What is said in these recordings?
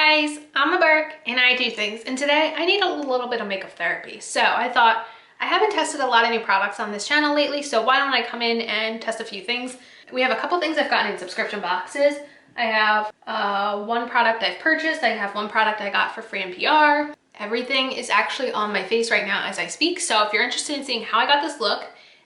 guys, I'm the Burke and I do things, and today I need a little bit of makeup therapy. So I thought I haven't tested a lot of new products on this channel lately, so why don't I come in and test a few things. We have a couple things I've gotten in subscription boxes. I have one product I've purchased. I have one product I got for free in PR. Everything is actually on my face right now as I speak, so if you're interested in seeing how I got this look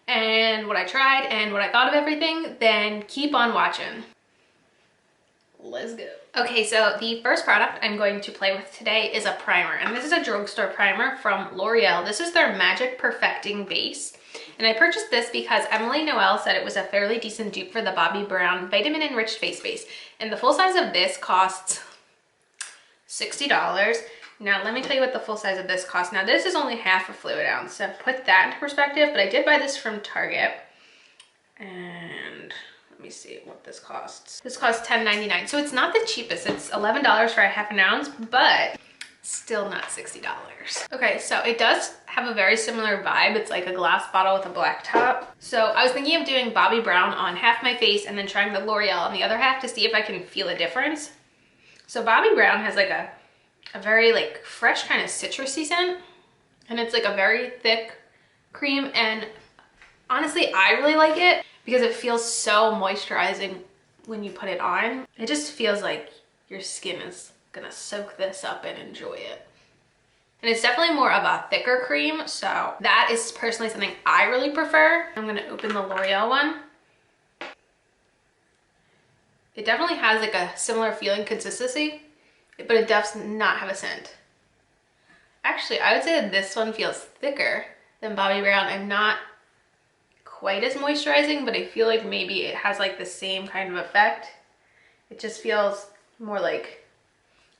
and what I tried and what I thought of everything, then keep on watching. Let's go. Okay, so the first product I'm going to play with today is a primer, and this is a drugstore primer from L'Oreal. This is their Magic Perfecting Base, and I purchased this because Emily Noel said it was a fairly decent dupe for the Bobbi Brown Vitamin Enriched Face Base, and the full size of this costs $60. Now let me tell you what the full size of this costs. Now this is only half a fluid ounce, so put that into perspective, but I did buy this from Target, and let me see what this costs. This costs $10.99, so it's not the cheapest. It's $11 for a half an ounce, but still not $60. Okay, so it does have a very similar vibe. It's like a glass bottle with a black top. So I was thinking of doing Bobbi Brown on half my face and then trying the L'Oreal on the other half to see if I can feel a difference. So Bobbi Brown has like a very like fresh kind of citrusy scent, and it's like a very thick cream, and honestly I really like it because it feels so moisturizing when you put it on. It just feels like your skin is gonna soak this up and enjoy it. And it's definitely more of a thicker cream, so that is personally something I really prefer. I'm gonna open the L'Oreal one. It definitely has like a similar feeling consistency, but it does not have a scent. Actually, I would say that this one feels thicker than Bobbi Brown and not quite as moisturizing, but I feel like maybe it has like the same kind of effect. It just feels more like,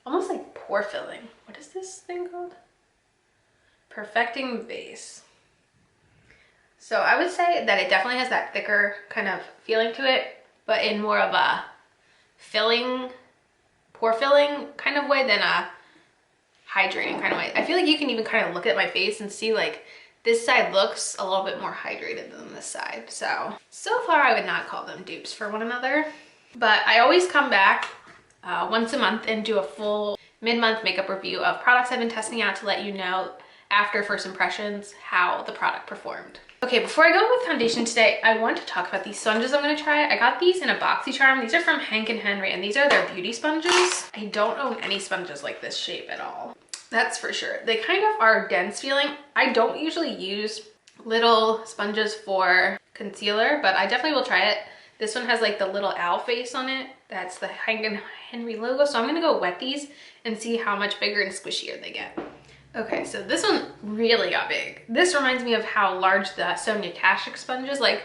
almost like pore filling. What is this thing called? Perfecting Base. So I would say that it definitely has that thicker kind of feeling to it, but in more of a filling, pore filling kind of way than a hydrating kind of way. I feel like you can even kind of look at my face and see like this side looks a little bit more hydrated than this side. So far I would not call them dupes for one another, but I always come back once a month and do a full mid-month makeup review of products I've been testing out to let you know after first impressions how the product performed. Okay, before I go with foundation today, I want to talk about these sponges I'm going to try. I got these in a Boxycharm. These are from Hank & Henry, and these are their beauty sponges. I don't own any sponges like this shape at all. That's for sure. They kind of are dense feeling. I don't usually use little sponges for concealer, but I definitely will try it. This one has like the little owl face on it. That's the Hank & Henry logo. So I'm going to go wet these and see how much bigger and squishier they get. Okay, so this one really got big. This reminds me of how large the Sonia Kashuk sponge is. Like,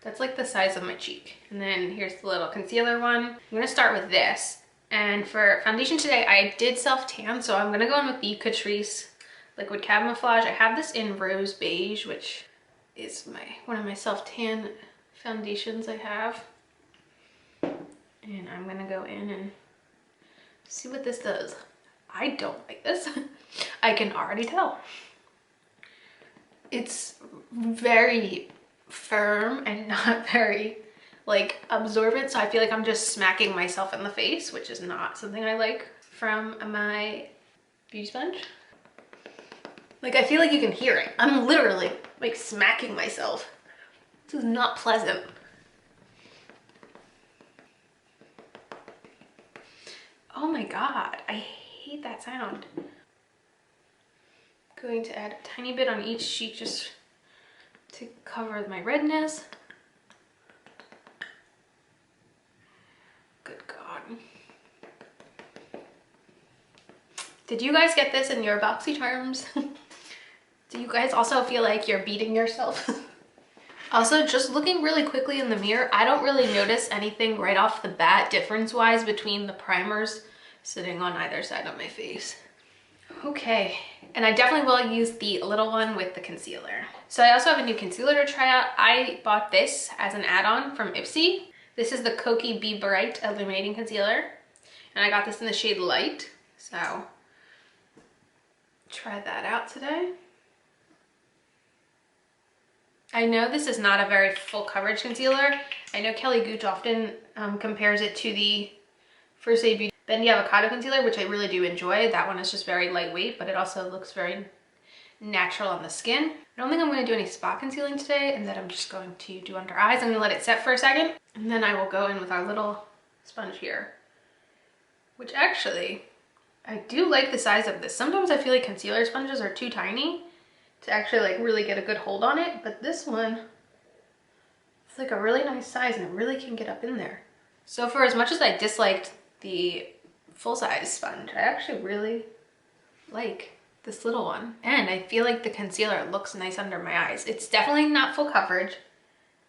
that's like the size of my cheek. And then here's the little concealer one. I'm gonna start with this. And for foundation today, I did self-tan, so I'm gonna go in with the Catrice Liquid Camouflage. I have this in Rose Beige, which is one of my self-tan foundations I have. And I'm gonna go in and see what this does. I don't like this. I can already tell. It's very firm and not very like absorbent, so I feel like I'm just smacking myself in the face, which is not something I like from my beauty sponge. Like, I feel like you can hear it. I'm literally like smacking myself. This is not pleasant. Oh my god, I hate that sound. Going to add a tiny bit on each cheek just to cover my redness. Good God. Did you guys get this in your Boxycharms? Do you guys also feel like you're beating yourself? Also, just looking really quickly in the mirror, I don't really notice anything right off the bat difference-wise between the primers sitting on either side of my face. Okay, and I definitely will use the little one with the concealer. So I also have a new concealer to try out. I bought this as an add-on from Ipsy. This is the Kokie Be Bright Illuminating Concealer, and I got this in the shade Light, so try that out today. I know this is not a very full coverage concealer. I know Kelly Gooch often compares it to the First Aid Beauty. Bendy Avocado Concealer, which I really do enjoy. That one is just very lightweight, but it also looks very natural on the skin. I don't think I'm going to do any spot concealing today, and then I'm just going to do under eyes. I'm going to let it set for a second, and then I will go in with our little sponge here, which actually, I do like the size of this. Sometimes I feel like concealer sponges are too tiny to actually like really get a good hold on it, but this one, it's like a really nice size and it really can get up in there. So for as much as I disliked the full-size sponge, I actually really like this little one. And I feel like the concealer looks nice under my eyes. It's definitely not full coverage,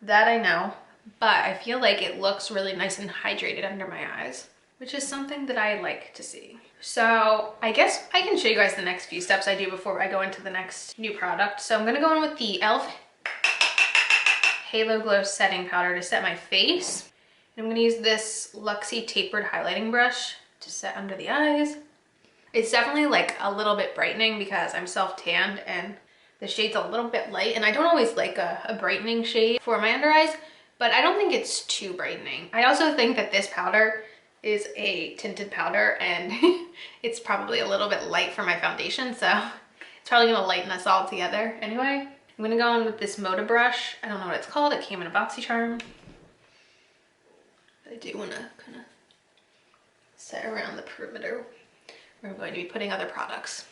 that I know, but I feel like it looks really nice and hydrated under my eyes, which is something that I like to see. So I guess I can show you guys the next few steps I do before I go into the next new product. So I'm gonna go in with the e.l.f. Halo Glow Setting Powder to set my face. And I'm gonna use this Luxie Tapered Highlighting Brush to set under the eyes. It's definitely like a little bit brightening because I'm self-tanned and the shade's a little bit light, and I don't always like a brightening shade for my under eyes, but I don't think it's too brightening. I also think that this powder is a tinted powder and it's probably a little bit light for my foundation, so it's probably gonna lighten us all together. Anyway, I'm gonna go in with this Moda brush. I don't know what it's called. It came in a Boxycharm. I do wanna kind of set around the perimeter where I'm going to be putting other products.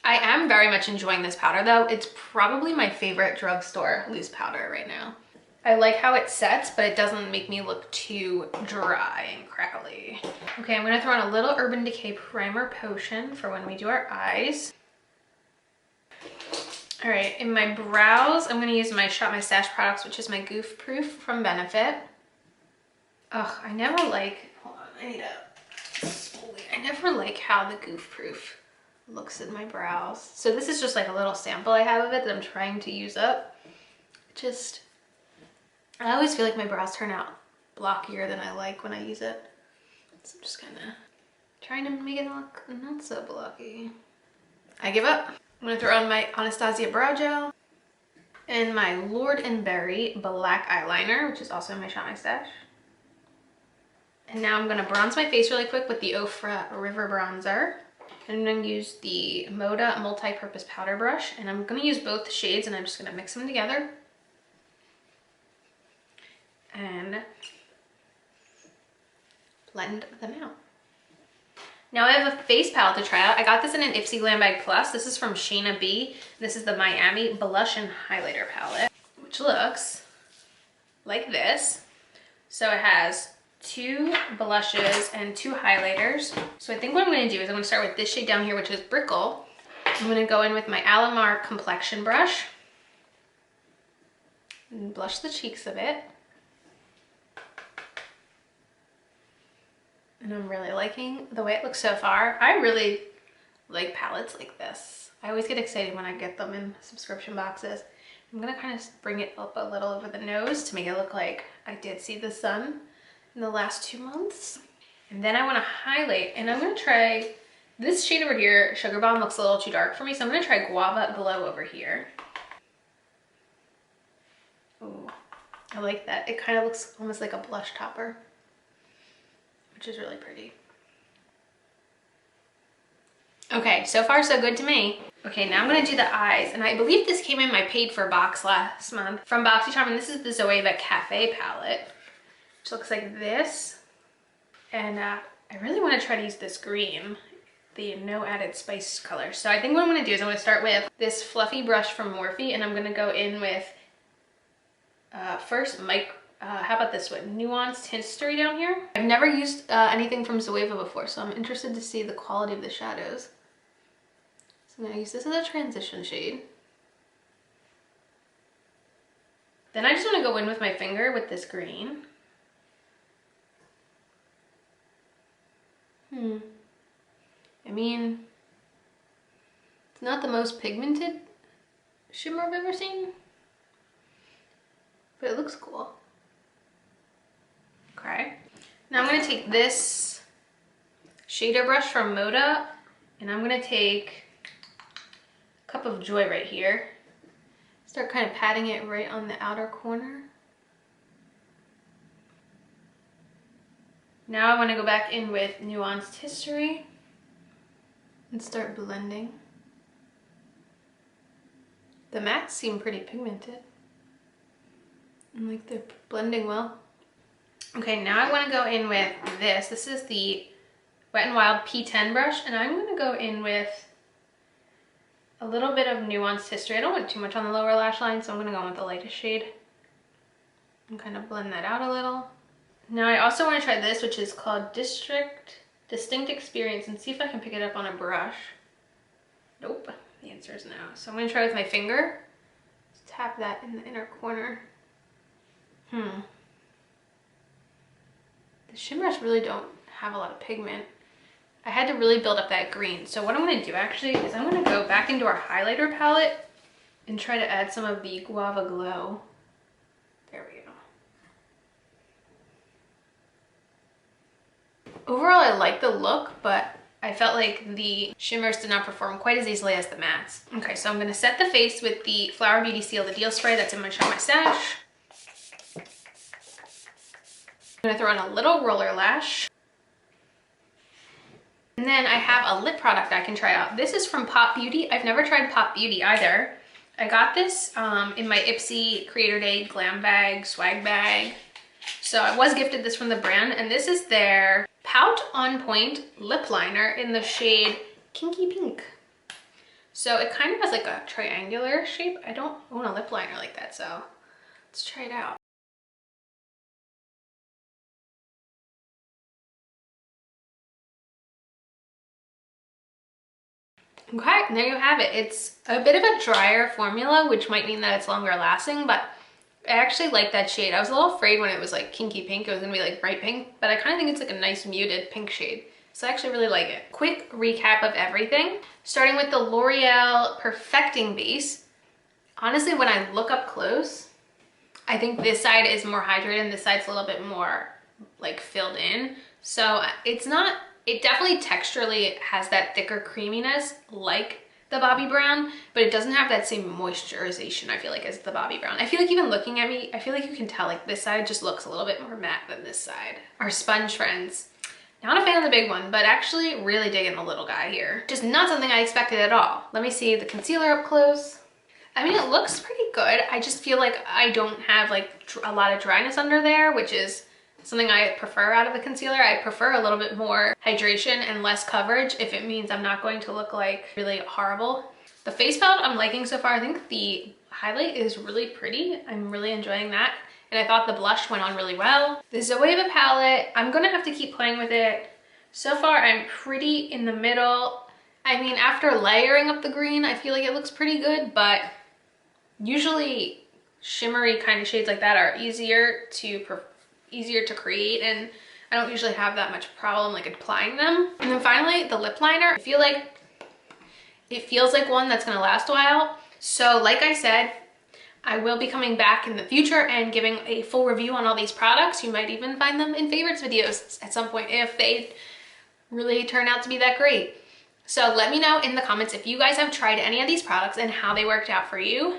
I am very much enjoying this powder though. It's probably my favorite drugstore loose powder right now. I like how it sets, but it doesn't make me look too dry and crackly. Okay, I'm gonna throw in a little Urban Decay Primer Potion for when we do our eyes. All right, in my brows, I'm gonna use my Shop My Stash products, which is my Goof Proof from Benefit. Ugh, I never like, hold on, I never like how the Goof Proof looks in my brows. So this is just like a little sample I have of it that I'm trying to use up. I always feel like my brows turn out blockier than I like when I use it. So I'm just kind of trying to make it look not so blocky. I give up. I'm gonna throw on my Anastasia Brow Gel and my Lord & Berry Black Eyeliner, which is also in my Shop My Stash. And now I'm gonna bronze my face really quick with the Ofra River Bronzer. And I'm gonna use the Moda Multi-Purpose Powder Brush, and I'm gonna use both shades and I'm just gonna mix them together. And blend them out. Now I have a face palette to try out. I got this in an Ipsy Glam Bag Plus. This is from Shayna B. This is the Miami Blush and Highlighter Palette, which looks like this. So it has 2 blushes and 2 highlighters. So I think what I'm gonna do is I'm gonna start with this shade down here, which is Brickle. I'm gonna go in with my Alamar Complexion Brush and blush the cheeks a bit. And I'm really liking the way it looks so far. I really like palettes like this. I always get excited when I get them in subscription boxes. I'm gonna kind of bring it up a little over the nose to make it look like I did see the sun in the last 2 months. And then I wanna highlight, and I'm gonna try this shade over here. Sugar Bomb looks a little too dark for me, so I'm gonna try Guava Glow over here. Ooh, I like that. It kind of looks almost like a blush topper, which is really pretty. Okay, so far so good to me. Okay, now I'm gonna do the eyes, and I believe this came in my paid for box last month from Boxycharm, and this is the Zoeva Cafe palette, which looks like this. And I really wanna try to use this green, the No Added Spice color. So I think what I'm gonna do is I'm gonna start with this fluffy brush from Morphe, and I'm gonna go in with first how about this one? Nuanced History down here. I've never used anything from Zoeva before, so I'm interested to see the quality of the shadows. So I'm gonna use this as a transition shade. Then I just wanna go in with my finger with this green. I mean, it's not the most pigmented shimmer I've ever seen, but it looks cool. Okay, now I'm gonna take this shader brush from Moda, and I'm gonna take a Cup of Joy right here. Start kind of patting it right on the outer corner. Now I want to go back in with Nuanced History and start blending. The mattes seem pretty pigmented. And like they're blending well. Okay, now I want to go in with this. This is the Wet n Wild P10 brush, and I'm going to go in with a little bit of Nuanced History. I don't want too much on the lower lash line, so I'm going to go in with the lightest shade and kind of blend that out a little. Now I also want to try this, which is called Distinct Experience, and see if I can pick it up on a brush. Nope, the answer is no. So I'm going to try with my finger. Just tap that in the inner corner. The shimmers really don't have a lot of pigment. I had to really build up that green. So what I'm going to do actually is I'm going to go back into our highlighter palette and try to add some of the Guava Glow. There we go. Overall, I like the look, but I felt like the shimmers did not perform quite as easily as the mattes. Okay, so I'm going to set the face with the Flower Beauty Seal the Deal spray that's in my Shop My Stash. I'm going to throw in a little roller lash. And then I have a lip product I can try out. This is from Pop Beauty. I've never tried Pop Beauty either. I got this in my Ipsy Creator Day glam bag, swag bag. So I was gifted this from the brand, and this is their Pout On Point lip liner in the shade Kinky Pink. So it kind of has like a triangular shape. I don't own a lip liner like that, so let's try it out. Okay, and there you have it. It's a bit of a drier formula, which might mean that it's longer lasting, but I actually like that shade. I was a little afraid when it was like Kinky Pink, it was gonna be like bright pink, but I kind of think it's like a nice muted pink shade. So I actually really like it. Quick recap of everything. Starting with the L'Oreal Perfecting Base. Honestly, when I look up close, I think this side is more hydrated and this side's a little bit more like filled in. So it's not, it definitely texturally has that thicker creaminess like the Bobbi Brown, but it doesn't have that same moisturization, I feel like, as the Bobbi Brown. I feel like even looking at me, I feel like you can tell like this side just looks a little bit more matte than this side. Our sponge friends. Not a fan of the big one, but actually really digging the little guy here. Just not something I expected at all. Let me see the concealer up close. I mean, it looks pretty good. I just feel like I don't have like a lot of dryness under there, which is something I prefer out of the concealer. I prefer a little bit more hydration and less coverage if it means I'm not going to look like really horrible. The face palette I'm liking so far. I think the highlight is really pretty. I'm really enjoying that. And I thought the blush went on really well. The Zoeva palette, I'm gonna have to keep playing with it. So far, I'm pretty in the middle. I mean, after layering up the green, I feel like it looks pretty good, but usually shimmery kind of shades like that are easier to create, and I don't usually have that much problem like applying them. And then finally, the lip liner. I feel like it feels like one that's gonna last a while. So like I said, I will be coming back in the future and giving a full review on all these products. You might even find them in favorites videos at some point if they really turn out to be that great. So let me know in the comments if you guys have tried any of these products and how they worked out for you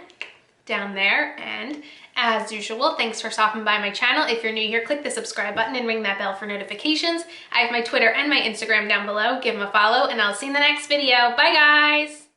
down there. And as usual, thanks for stopping by my channel. If you're new here, click the subscribe button and ring that bell for notifications. I have my Twitter and my Instagram down below. Give them a follow, and I'll see you in the next video. Bye, guys.